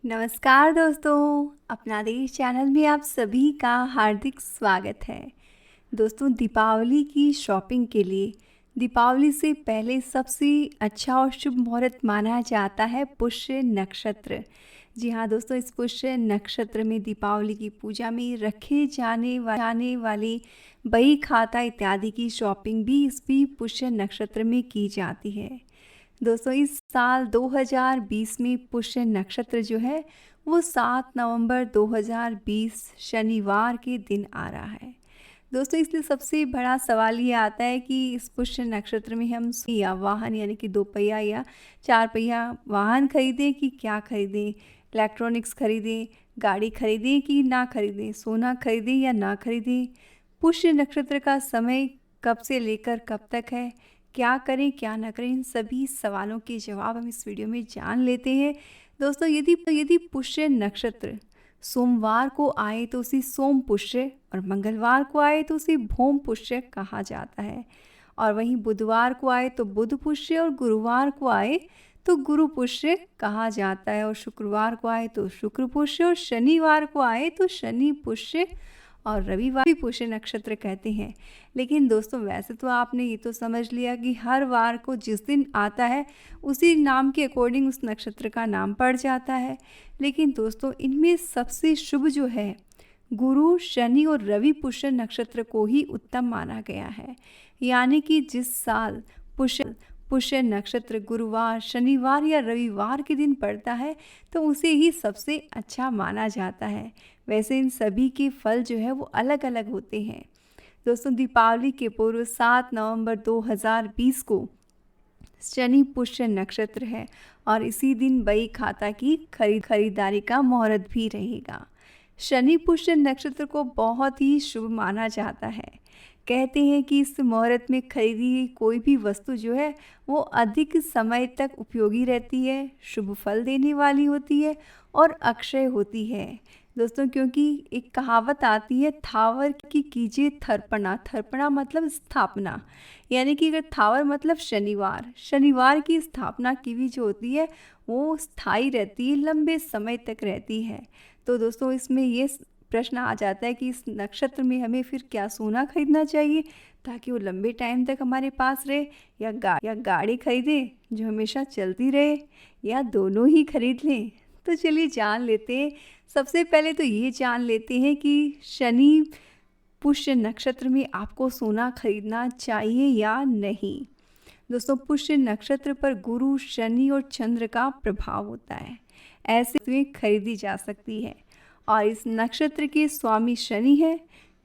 नमस्कार दोस्तों, अपना देश चैनल में आप सभी का हार्दिक स्वागत है। दोस्तों, दीपावली की शॉपिंग के लिए दीपावली से पहले सबसे अच्छा और शुभ मुहूर्त माना जाता है पुष्य नक्षत्र। जी हाँ दोस्तों, इस पुष्य नक्षत्र में दीपावली की पूजा में रखे जाने वाले बही खाता इत्यादि की शॉपिंग भी इस भी पुष्य नक्षत्र में की जाती है। दोस्तों, इस साल 2020 में पुष्य नक्षत्र जो है वो 7 नवंबर 2020 शनिवार के दिन आ रहा है। दोस्तों, इसलिए सबसे बड़ा सवाल ये आता है कि इस पुष्य नक्षत्र में हम या वाहन यानी कि 2 पहिया या 4 पहिया वाहन खरीदें कि क्या खरीदें, इलेक्ट्रॉनिक्स खरीदें, गाड़ी खरीदें कि ना खरीदें, सोना खरीदें या ना खरीदें, पुष्य नक्षत्र का समय कब से लेकर कब तक है, क्या करें क्या ना करें, इन सभी सवालों के जवाब हम इस वीडियो में जान लेते हैं। दोस्तों, यदि पुष्य नक्षत्र सोमवार को आए तो उसे सोम पुष्य और मंगलवार को आए तो उसे भौम पुष्य कहा जाता है, और वहीं बुधवार को आए तो बुध पुष्य और गुरुवार को आए तो गुरु पुष्य कहा जाता है, और शुक्रवार को आए तो शुक्र पुष्य और शनिवार को आए तो शनि पुष्य और रविवार भी पुष्य नक्षत्र कहते हैं। लेकिन दोस्तों, वैसे तो आपने ये तो समझ लिया कि हर वार को जिस दिन आता है उसी नाम के अकॉर्डिंग उस नक्षत्र का नाम पड़ जाता है। लेकिन दोस्तों, इनमें सबसे शुभ जो है गुरु, शनि और रवि पुष्य नक्षत्र को ही उत्तम माना गया है। यानी कि जिस साल पुष्य नक्षत्र गुरुवार, शनिवार या रविवार के दिन पड़ता है तो उसे ही सबसे अच्छा माना जाता है। वैसे इन सभी के फल जो है वो अलग अलग होते हैं। दोस्तों, दीपावली के पूर्व 7 नवंबर 2020 को शनि पुष्य नक्षत्र है और इसी दिन बही खाता की खरीदारी का मुहूर्त भी रहेगा। शनि पुष्य नक्षत्र को बहुत ही शुभ माना जाता है। कहते हैं कि इस मुहूर्त में खरीदी हुई कोई भी वस्तु जो है वो अधिक समय तक उपयोगी रहती है, शुभ फल देने वाली होती है और अक्षय होती है। दोस्तों, क्योंकि एक कहावत आती है, थावर की कीजिए थर्पणा। थर्पणा मतलब स्थापना, यानी कि अगर थावर मतलब शनिवार की स्थापना की हुई जो होती है वो स्थायी रहती है, लंबे समय तक रहती है। तो दोस्तों, इसमें ये प्रश्न आ जाता है कि इस नक्षत्र में हमें फिर क्या सोना खरीदना चाहिए ताकि वो लंबे टाइम तक हमारे पास रहे, या गाड़ी खरीदें जो हमेशा चलती रहे, या दोनों ही खरीद लें। तो चलिए जान लेते हैं। सबसे पहले तो ये जान लेते हैं कि शनि पुष्य नक्षत्र में आपको सोना खरीदना चाहिए या नहीं। दोस्तों, पुष्य नक्षत्र पर गुरु, शनि और चंद्र का प्रभाव होता है, ऐसे वस्तुएं खरीदी जा सकती है। और इस नक्षत्र के स्वामी शनि हैं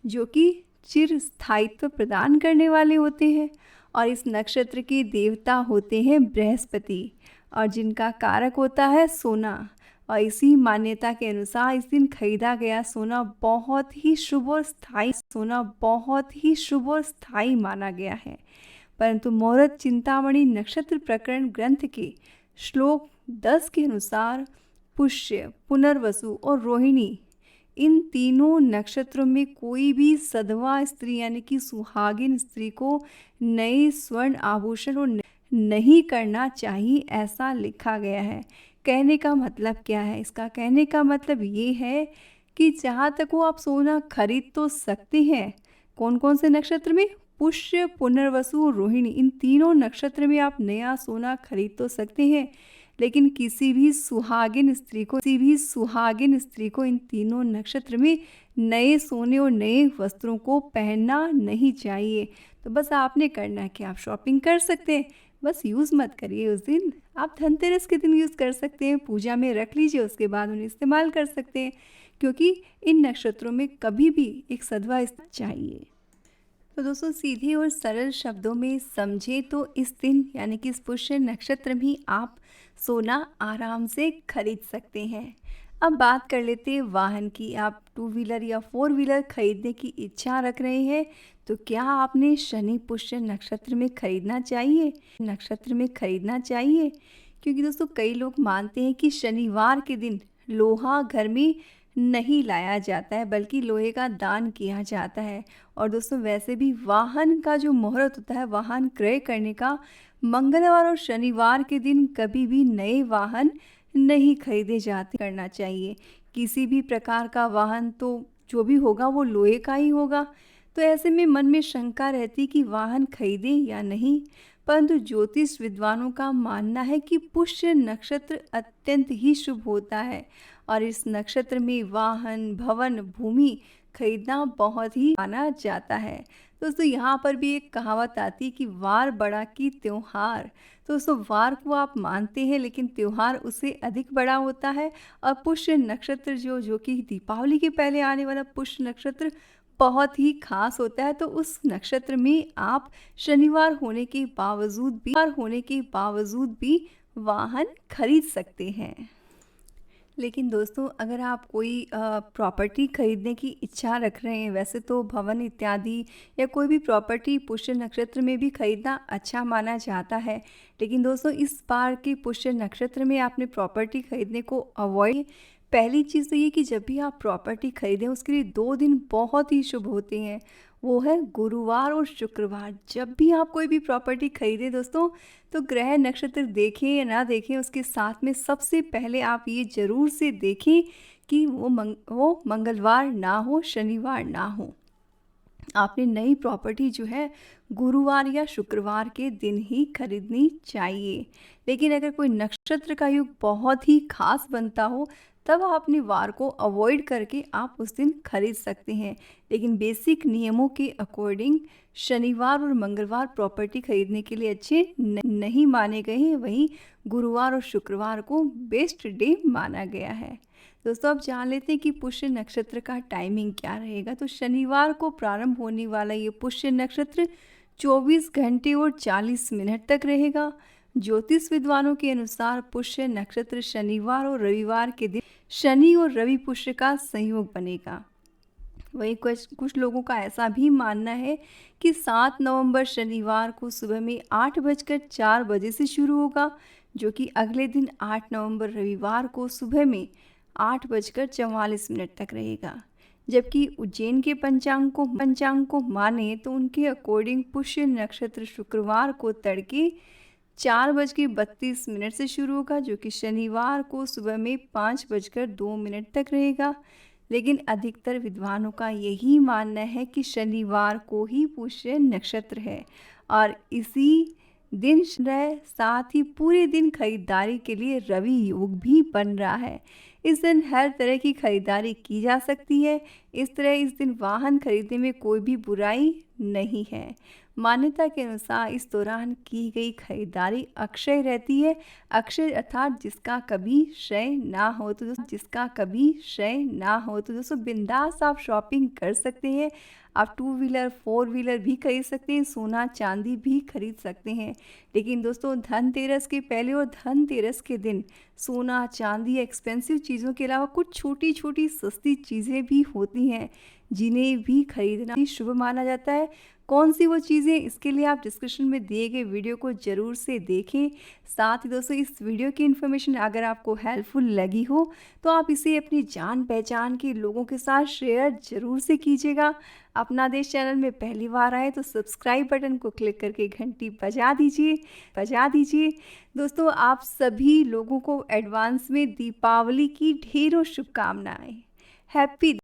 जो कि चिर स्थायित्व प्रदान करने वाले होते हैं, और इस नक्षत्र के देवता होते हैं बृहस्पति, और जिनका कारक होता है सोना। और इसी मान्यता के अनुसार इस दिन खरीदा गया सोना बहुत ही शुभ और स्थायी माना गया है। परंतु मुहूर्त चिंतामणि नक्षत्र प्रकरण ग्रंथ के श्लोक 10 के अनुसार पुष्य, पुनर्वसु और रोहिणी, इन तीनों नक्षत्रों में कोई भी सधवा स्त्री यानी कि सुहागिन स्त्री को नए स्वर्ण आभूषण और नहीं करना चाहिए, ऐसा लिखा गया है। कहने का मतलब क्या है? इसका कहने का मतलब ये है कि जहाँ तक वो आप सोना खरीद तो सकते हैं। कौन कौन से नक्षत्र में? पुष्य, पुनर्वसु और रोहिणी, इन तीनों नक्षत्र में आप नया सोना खरीद तो सकते हैं, लेकिन किसी भी सुहागिन स्त्री को इन तीनों नक्षत्र में नए सोने और नए वस्त्रों को पहनना नहीं चाहिए। तो बस आपने करना है कि आप शॉपिंग कर सकते हैं, बस यूज़ मत करिए उस दिन। आप धनतेरस के दिन यूज़ कर सकते हैं, पूजा में रख लीजिए, उसके बाद उन्हें इस्तेमाल कर सकते हैं, क्योंकि इन नक्षत्रों में कभी भी एक सधवा चाहिए। तो दोस्तों, सीधे और सरल शब्दों में समझे तो इस दिन यानी कि इस पुष्य नक्षत्र में आप सोना आराम से खरीद सकते हैं। अब बात कर लेते हैं वाहन की। आप 2 व्हीलर या 4 व्हीलर खरीदने की इच्छा रख रहे हैं तो क्या आपने शनि पुष्य नक्षत्र में खरीदना चाहिए? क्योंकि दोस्तों, कई लोग मानते हैं कि शनिवार के दिन लोहा घर में नहीं लाया जाता है, बल्कि लोहे का दान किया जाता है। और दोस्तों, वैसे भी वाहन का जो मुहूर्त होता है वाहन क्रय करने का, मंगलवार और शनिवार के दिन कभी भी नए वाहन नहीं खरीदे जाते करना चाहिए। किसी भी प्रकार का वाहन तो जो भी होगा वो लोहे का ही होगा। तो ऐसे में मन में शंका रहती कि वाहन खरीदें या नहीं। परंतु ज्योतिष विद्वानों का मानना है कि पुष्य नक्षत्र अत्यंत ही शुभ होता है और इस नक्षत्र में वाहन, भवन, भूमि खरीदना बहुत ही माना जाता है। दोस्तों यहाँ पर भी एक कहावत आती है कि वार बड़ा की त्योहार। तो दोस्तों वार को आप मानते हैं लेकिन त्योहार उससे अधिक बड़ा होता है। और पुष्य नक्षत्र जो कि दीपावली के पहले आने वाला पुष्य नक्षत्र बहुत ही खास होता है। तो उस नक्षत्र में आप शनिवार होने के बावजूद भी वाहन खरीद सकते हैं। लेकिन दोस्तों अगर आप कोई प्रॉपर्टी खरीदने की इच्छा रख रहे हैं, वैसे तो भवन इत्यादि या कोई भी प्रॉपर्टी पुष्य नक्षत्र में भी खरीदना अच्छा माना जाता है। लेकिन दोस्तों इस बार के पुष्य नक्षत्र में आपने प्रॉपर्टी खरीदने को अवॉइड। पहली चीज़ तो ये कि जब भी आप प्रॉपर्टी खरीदें उसके लिए 2 दिन बहुत ही शुभ होते हैं, वो है गुरुवार और शुक्रवार। जब भी आप कोई भी प्रॉपर्टी खरीदें दोस्तों, तो ग्रह नक्षत्र देखें या ना देखें, उसके साथ में सबसे पहले आप ये ज़रूर से देखें कि वो मंगलवार ना हो, शनिवार ना हो। आपने नई प्रॉपर्टी जो है गुरुवार या शुक्रवार के दिन ही खरीदनी चाहिए। लेकिन अगर कोई नक्षत्र का योग बहुत ही खास बनता हो तब आप अपने वार को अवॉइड करके आप उस दिन खरीद सकते हैं। लेकिन बेसिक नियमों के अकॉर्डिंग शनिवार और मंगलवार प्रॉपर्टी खरीदने के लिए अच्छे नहीं माने गए हैं। वहीं गुरुवार और शुक्रवार को बेस्ट डे माना गया है। दोस्तों अब जान लेते हैं कि पुष्य नक्षत्र का टाइमिंग क्या रहेगा। तो शनिवार को प्रारंभ होने वाला ये पुष्य नक्षत्र 24 घंटे और 40 मिनट तक रहेगा। ज्योतिष विद्वानों के अनुसार पुष्य नक्षत्र शनिवार और रविवार के दिन शनि और रवि पुष्य का संयोग बनेगा। वहीं कुछ लोगों का ऐसा भी मानना है कि 7 नवंबर शनिवार को सुबह में 8:04 से शुरू होगा, जो कि अगले दिन 8 नवंबर रविवार को सुबह में 8:44 तक रहेगा। जबकि उज्जैन के पंचांग को माने तो उनके अकॉर्डिंग पुष्य नक्षत्र शुक्रवार को तड़के 4:32 से शुरू होगा, जो कि शनिवार को सुबह में 5:02 तक रहेगा। लेकिन अधिकतर विद्वानों का यही मानना है कि शनिवार को ही पुष्य नक्षत्र है और इसी दिन साथ ही पूरे दिन खरीदारी के लिए रवि योग भी बन रहा है। इस दिन हर तरह की खरीदारी की जा सकती है। इस दिन वाहन खरीदने में कोई भी बुराई नहीं है। मान्यता के अनुसार इस दौरान की गई खरीदारी अक्षय रहती है। अक्षय अर्थात जिसका कभी क्षय ना हो। तो दोस्तों बिंदास आप शॉपिंग कर सकते हैं। आप 2 व्हीलर 4 व्हीलर भी खरीद सकते हैं, सोना चांदी भी खरीद सकते हैं। लेकिन दोस्तों धनतेरस के पहले और धनतेरस के दिन सोना चांदी एक्सपेंसिव चीज़ों के अलावा कुछ छोटी छोटी सस्ती चीज़ें भी होती हैं जिन्हें भी खरीदना ही शुभ माना जाता है। कौन सी वो चीज़ें, इसके लिए आप डिस्क्रिप्शन में दिए गए वीडियो को ज़रूर से देखें। साथ ही दोस्तों इस वीडियो की इन्फॉर्मेशन अगर आपको हेल्पफुल लगी हो तो आप इसे अपनी जान पहचान के लोगों के साथ शेयर ज़रूर से कीजिएगा। अपना देश चैनल में पहली बार आए तो सब्सक्राइब बटन को क्लिक करके घंटी बजा दीजिए। दोस्तों आप सभी लोगों को एडवांस में दीपावली की ढेरों शुभकामनाएं। हैप्पी